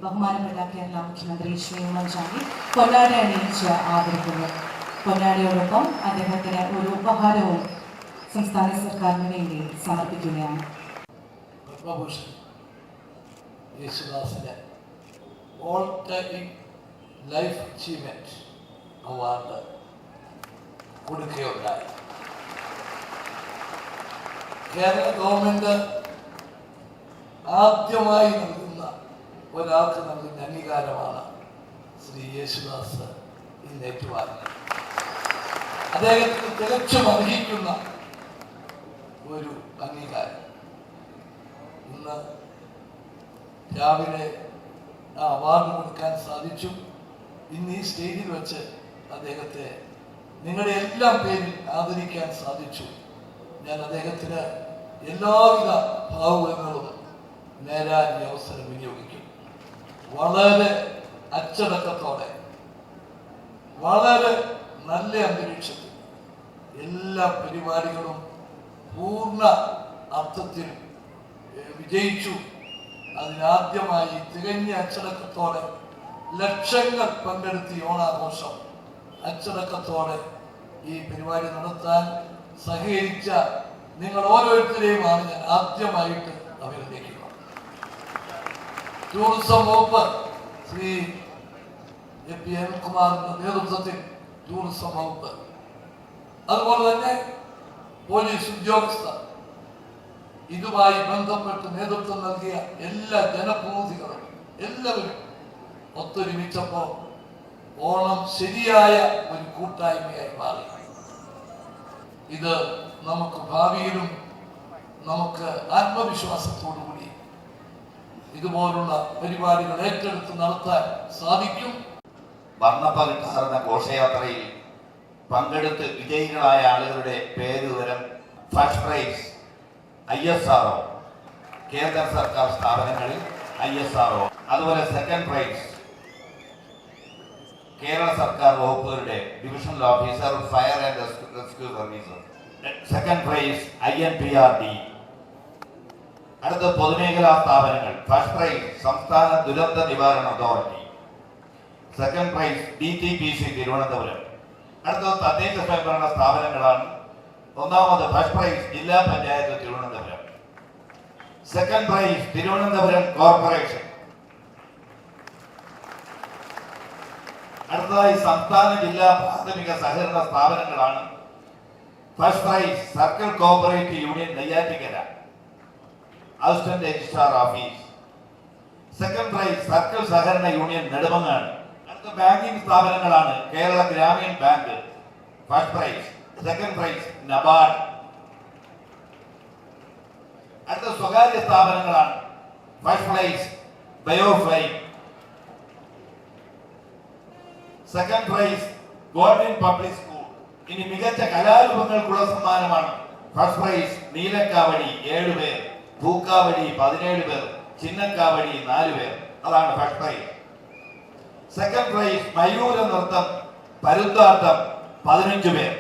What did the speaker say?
ബഹുമാനപ്പെട്ട കേരള മുഖ്യമന്ത്രി ശ്രീ ഉമ്മൻചാണ്ടി പൊന്നാട അണിയിച്ച് ആദരിക്കുന്നു. പൊന്നാടയോടൊപ്പം അദ്ദേഹത്തിന് ഒരു ഉപഹാരവും സംസ്ഥാന സർക്കാരിന് വേണ്ടി സമർപ്പിക്കുകയാണ്. പത്മഭൂഷൺ യേശുദാസിന് all time life achievement award കൊടുക്കുകയുണ്ടായി. കേരള ഗവൺമെന്റ് ആദ്യമായി നൽകുന്ന ഒരാൾക്ക് നൽകുന്ന അംഗീകാരമാണ് ശ്രീ യേശുദാസ് ഇന്ന് ഏറ്റുവാങ്ങുന്നത്. അദ്ദേഹത്തിന് തികച്ചും അർഹിക്കുന്ന ഒരു അംഗീകാരം. ഇന്ന് രാവിലെ ആ അവാർഡ് കൊടുക്കാൻ സാധിച്ചു. ഇന്ന് ഈ സ്റ്റേജിൽ വെച്ച് അദ്ദേഹത്തെ നിങ്ങളുടെ എല്ലാം പേരിൽ ആദരിക്കാൻ സാധിച്ചു. ഞാൻ അദ്ദേഹത്തിന് എല്ലാവിധ ഭാവുകങ്ങളും നേരാൻ ഈ അവസരം വിനിയോഗിക്കും. വളരെ അച്ചടക്കത്തോടെ, വളരെ നല്ല അന്തരീക്ഷത്തിൽ എല്ലാ പരിപാടികളും പൂർണ്ണ അർത്ഥത്തിൽ വിജയിച്ചു. അതിനാദ്യമായി തികഞ്ഞ അച്ചടക്കത്തോടെ ലക്ഷങ്ങൾ പങ്കെടുത്ത് ഓണാഘോഷം അച്ചടക്കത്തോടെ ഈ പരിപാടി നടത്താൻ സഹകരിച്ച നിങ്ങൾ ഓരോരുത്തരെയുമാണ് ഞാൻ ആദ്യമായിട്ട് അഭിനന്ദിക്കുന്നത്. ടൂറിസം വകുപ്പ് ശ്രീ എ.പി. അനിൽകുമാറിന്റെ നേതൃത്വത്തിൽ ടൂറിസം വകുപ്പ്, അതുപോലെ തന്നെ പോലീസ് ഉദ്യോഗസ്ഥർ, ഇതുമായി ബന്ധപ്പെട്ട് നേതൃത്വം നൽകിയ എല്ലാ ജനപ്രതിനിധികളും എല്ലാവരും ഒത്തൊരുമിച്ചപ്പോൾ ഓണം ശരിയായ ഒരു കൂട്ടായ്മയായി മാറി. ഇത് നമുക്ക് ഭാവിയിലും നമുക്ക് ആത്മവിശ്വാസത്തോടുകൂടി ഇതുപോലുള്ള പരിപാടികൾ ഏറ്റെടുത്ത് നടത്താൻ സാധിക്കും. വർണ്ണപ്പകിട്ടാർന്ന ഘോഷയാത്രയിൽ പങ്കെടുത്ത് വിജയികളായ ആളുകളുടെ പേരുവിവരം, ഫസ്റ്റ് പ്രൈസ് ISRO, കേന്ദ്ര സർക്കാർ സ്ഥാപനങ്ങളിൽ ISRO, അതുപോലെ സെക്കൻഡ് പ്രൈസ് കേരള സർക്കാർ വകുപ്പുകളുടെ divisional officer fire and rescue services, second prize INPRD. അടുത്ത പൊതുമേഖലാ സ്ഥാപനങ്ങൾ, ഫസ്റ്റ് പ്രൈസ് സംസ്ഥാന ദുരന്ത നിവാരണ authority, second prize DTPC Thiruvananthapuram. അടുത്ത തദ്ദേശ സ്വയംഭരണ സ്ഥാപനങ്ങളാണ്. ഒന്നാമത് ഫസ്റ്റ് പ്രൈസ് ജില്ലാ panchayat Thiruvananthapuram, second prize Thiruvananthapuram corporation. അടുത്തതായി സംസ്ഥാന ജില്ലാ പ്രാഥമിക സഹകരണ സ്ഥാപനങ്ങളാണ്. First prize circle cooperative union Neyyattinkara, assistant registrar office. Second prize circle സഹകരണ യൂണിയൻ നെടുമങ്ങാട്. അടുത്ത ബാങ്കിംഗ് സ്ഥാപനങ്ങളാണ്. Kerala Grameen bank first prize, second prize NABARD. അടുത്ത സ്വകാര്യ സ്ഥാപനങ്ങളാണ്. ഫസ്റ്റ് പ്രൈസ് ബയോഫ്ലൈം, second prize government public school. ഇനി മികച്ച കലാരൂപങ്ങൾക്കുള്ള സമ്മാനമാണ്. ഫസ്റ്റ് പ്രൈസ് നീലക്കാവടി 7 പേർ, പൂക്കാവടി 17 പേർ, ചിന്നക്കാവടി 4 പേർ. അതാണ് ഫസ്റ്റ് പ്രൈസ്. സെക്കൻഡ് പ്രൈസ് മയൂര നൃത്തം, പരുത്താട്ടം 15 പേർ.